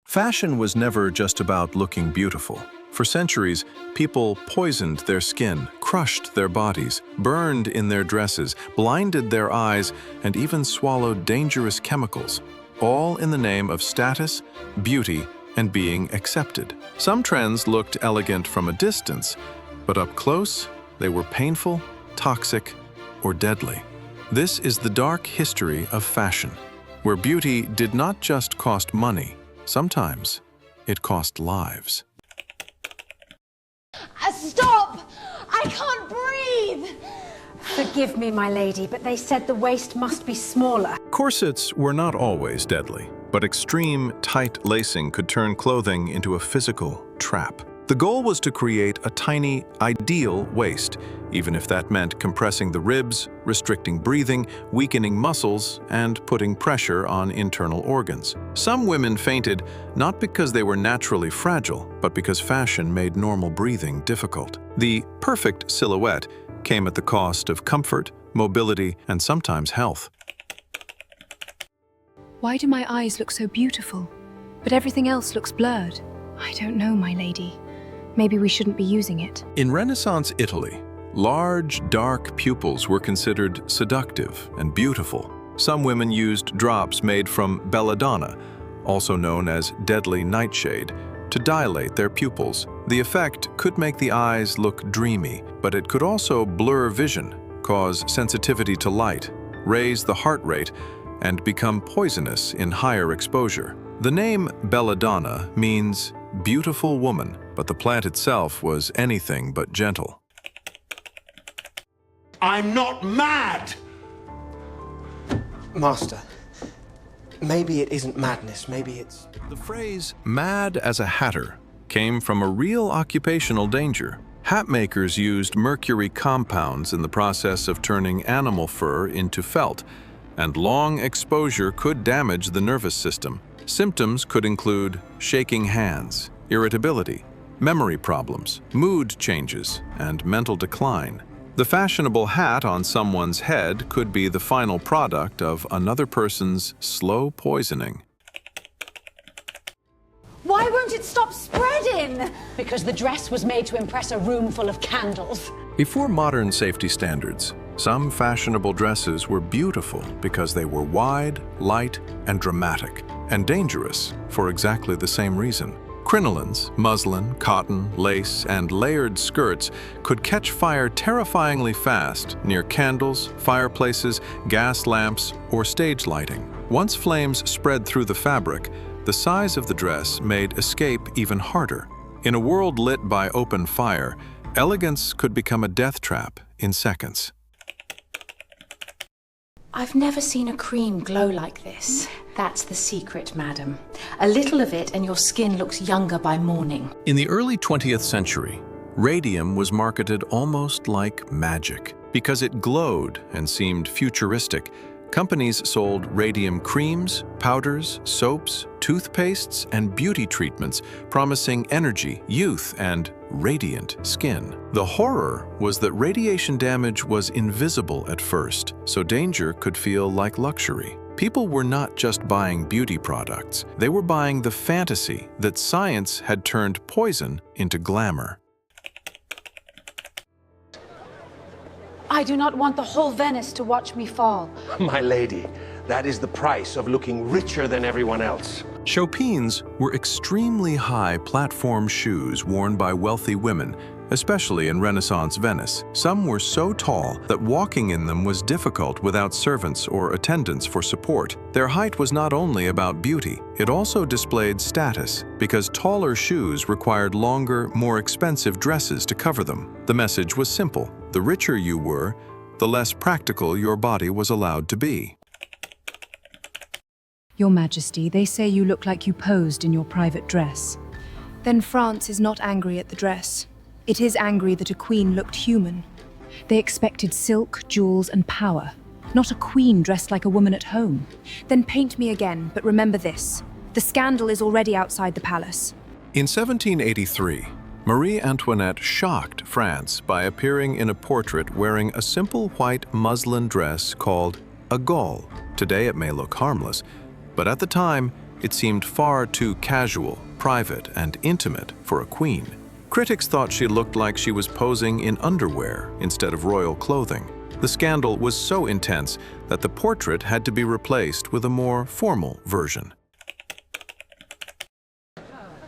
Fashion was never just about looking beautiful. For centuries, people poisoned their skin, crushed their bodies, burned in their dresses, blinded their eyes, and even swallowed dangerous chemicals, all in the name of status, beauty, and being accepted. Some trends looked elegant from a distance, but up close, they were painful, toxic, or deadly. This is the dark history of fashion, where beauty did not just cost money. Sometimes it cost lives. Stop! I can't breathe! Forgive me, my lady, but they said the waist must be smaller. Corsets were not always deadly, but extreme, tight lacing could turn clothing into a physical trap. The goal was to create a tiny, ideal waist, even if that meant compressing the ribs, restricting breathing, weakening muscles, and putting pressure on internal organs. Some women fainted not because they were naturally fragile, but because fashion made normal breathing difficult. The perfect silhouette came at the cost of comfort, mobility, and sometimes health. Why do my eyes look so beautiful, but everything else looks blurred? I don't know, my lady. Maybe we shouldn't be using it. In Renaissance Italy, large, dark pupils were considered seductive and beautiful. Some women used drops made from belladonna, also known as deadly nightshade, to dilate their pupils. The effect could make the eyes look dreamy, but it could also blur vision, cause sensitivity to light, raise the heart rate, and become poisonous in higher exposure. The name belladonna means beautiful woman, but the plant itself was anything but gentle. I'm not mad! Master, maybe it isn't madness, maybe it's... The phrase mad as a hatter came from a real occupational danger. Hat makers used mercury compounds in the process of turning animal fur into felt, and long exposure could damage the nervous system. Symptoms could include shaking hands, irritability, memory problems, mood changes, and mental decline. The fashionable hat on someone's head could be the final product of another person's slow poisoning. Why won't it stop spreading? Because the dress was made to impress a room full of candles. Before modern safety standards, some fashionable dresses were beautiful because they were wide, light, and dramatic, and dangerous for exactly the same reason. Crinolines, muslin, cotton, lace, and layered skirts could catch fire terrifyingly fast near candles, fireplaces, gas lamps, or stage lighting. Once flames spread through the fabric, the size of the dress made escape even harder. In a world lit by open fire, elegance could become a death trap in seconds. I've never seen a cream glow like this. That's the secret, madam. A little of it and your skin looks younger by morning. In the early 20th century, radium was marketed almost like magic. Because it glowed and seemed futuristic, companies sold radium creams, powders, soaps, toothpastes, and beauty treatments, promising energy, youth, and radiant skin. The horror was that radiation damage was invisible at first, so danger could feel like luxury. People were not just buying beauty products, they were buying the fantasy that science had turned poison into glamour. I do not want the whole Venice to watch me fall. My lady, that is the price of looking richer than everyone else. Chopins were extremely high platform shoes worn by wealthy women, especially in Renaissance Venice. Some were so tall that walking in them was difficult without servants or attendants for support. Their height was not only about beauty, it also displayed status, because taller shoes required longer, more expensive dresses to cover them. The message was simple: the richer you were, the less practical your body was allowed to be. Your Majesty, they say you look like you posed in your private dress. Then France is not angry at the dress. It is angry that a queen looked human. They expected silk, jewels, and power, not a queen dressed like a woman at home. Then paint me again, but remember this: the scandal is already outside the palace. In 1783, Marie Antoinette shocked France by appearing in a portrait wearing a simple white muslin dress called a gaule. Today it may look harmless, but at the time, It seemed far too casual, private, and intimate for a queen. Critics thought she looked like she was posing in underwear instead of royal clothing. The scandal was so intense that the portrait had to be replaced with a more formal version.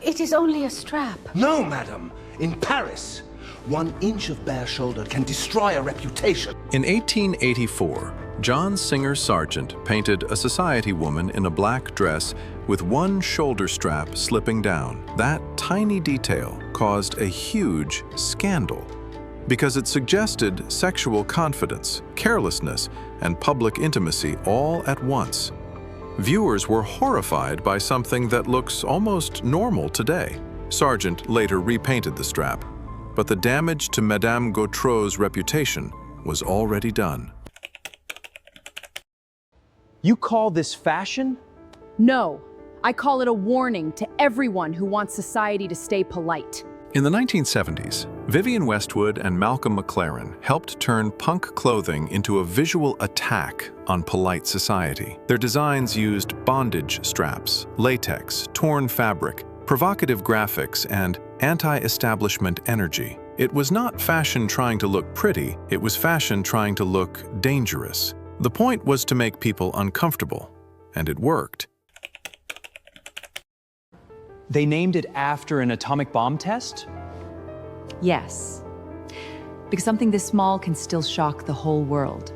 It is only a strap. No, madam. In Paris, 1 inch of bare shoulder can destroy a reputation. In 1884, John Singer Sargent painted a society woman in a black dress with one shoulder strap slipping down. That tiny detail caused a huge scandal because it suggested sexual confidence, carelessness, and public intimacy all at once. Viewers were horrified by something that looks almost normal today. Sargent later repainted the strap, but the damage to Madame Gautreau's reputation was already done. You call this fashion? No, I call it a warning to everyone who wants society to stay polite. In the 1970s, Vivienne Westwood and Malcolm McLaren helped turn punk clothing into a visual attack on polite society. Their designs used bondage straps, latex, torn fabric, provocative graphics, and anti-establishment energy. It was not fashion trying to look pretty, it was fashion trying to look dangerous. The point was to make people uncomfortable, and it worked. They named it after an atomic bomb test? Yes, because something this small can still shock the whole world.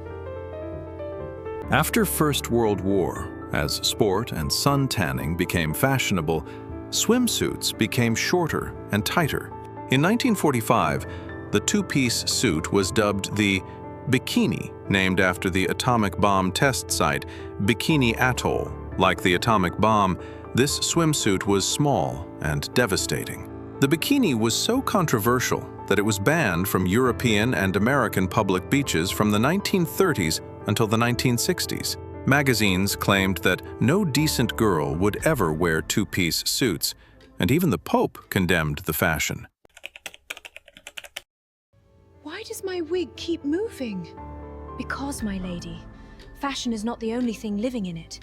After First World War, as sport and sun tanning became fashionable, swimsuits became shorter and tighter. In 1945, the two-piece suit was dubbed the bikini, named after the atomic bomb test site, Bikini Atoll. Like the atomic bomb, this swimsuit was small and devastating. The bikini was so controversial that it was banned from European and American public beaches from the 1930s until the 1960s. Magazines claimed that no decent girl would ever wear two-piece suits, and even the Pope condemned the fashion. Why does my wig keep moving? Because, my lady, fashion is not the only thing living in it.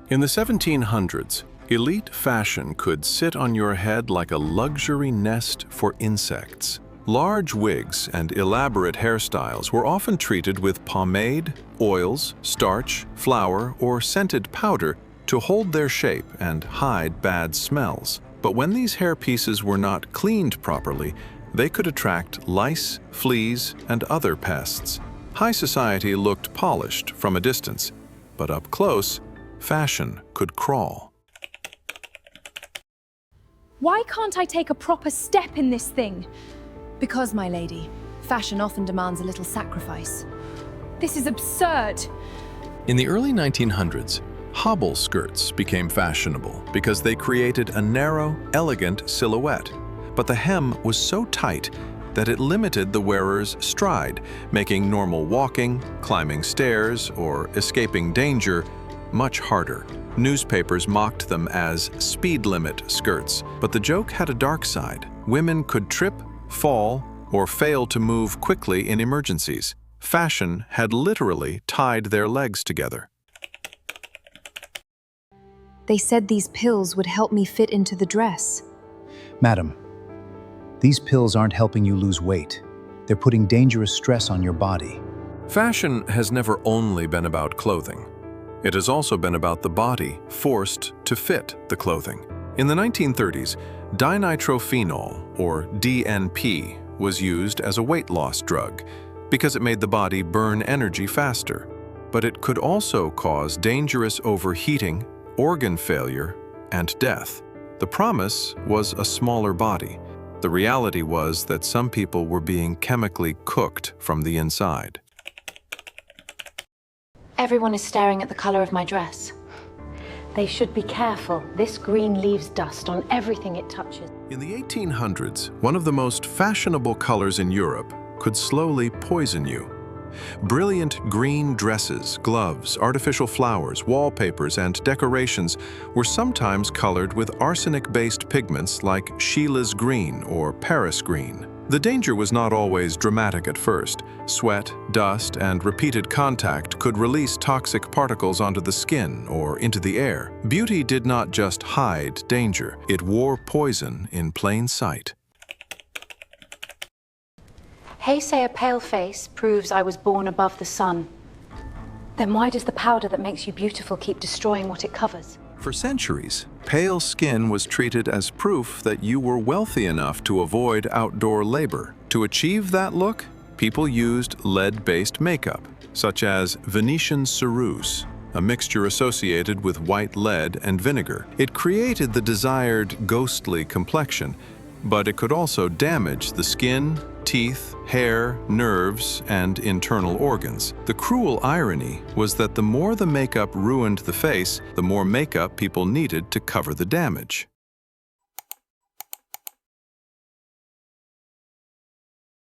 In the 1700s, elite fashion could sit on your head like a luxury nest for insects. Large wigs and elaborate hairstyles were often treated with pomade, oils, starch, flour, or scented powder to hold their shape and hide bad smells. But when these hairpieces were not cleaned properly, they could attract lice, fleas, and other pests. High society looked polished from a distance, but up close, fashion could crawl. Why can't I take a proper step in this thing? Because, my lady, fashion often demands a little sacrifice. This is absurd. In the early 1900s, hobble skirts became fashionable because they created a narrow, elegant silhouette. But the hem was so tight that it limited the wearer's stride, making normal walking, climbing stairs, or escaping danger much harder. Newspapers mocked them as speed limit skirts, but the joke had a dark side. Women could trip, fall, or fail to move quickly in emergencies. Fashion had literally tied their legs together. They said these pills would help me fit into the dress. Madam, these pills aren't helping you lose weight. They're putting dangerous stress on your body. Fashion has never only been about clothing. It has also been about the body forced to fit the clothing. In the 1930s, dinitrophenol, or DNP, was used as a weight loss drug because it made the body burn energy faster. But it could also cause dangerous overheating, organ failure, and death. The promise was a smaller body. The reality was that some people were being chemically cooked from the inside. Everyone is staring at the color of my dress. They should be careful. This green leaves dust on everything it touches. In the 1800s, one of the most fashionable colors in Europe could slowly poison you. Brilliant green dresses, gloves, artificial flowers, wallpapers, and decorations were sometimes colored with arsenic-based pigments like Sheila's green or Paris green. The danger was not always dramatic at first. Sweat, dust, and repeated contact could release toxic particles onto the skin or into the air. Beauty did not just hide danger, it wore poison in plain sight. Hay say a pale face proves I was born above the sun. Then why does the powder that makes you beautiful keep destroying what it covers? For centuries, pale skin was treated as proof that you were wealthy enough to avoid outdoor labor. To achieve that look, people used lead-based makeup, such as Venetian ceruse, a mixture associated with white lead and vinegar. It created the desired ghostly complexion, but it could also damage the skin, teeth, hair, nerves, and internal organs. The cruel irony was that the more the makeup ruined the face, the more makeup people needed to cover the damage.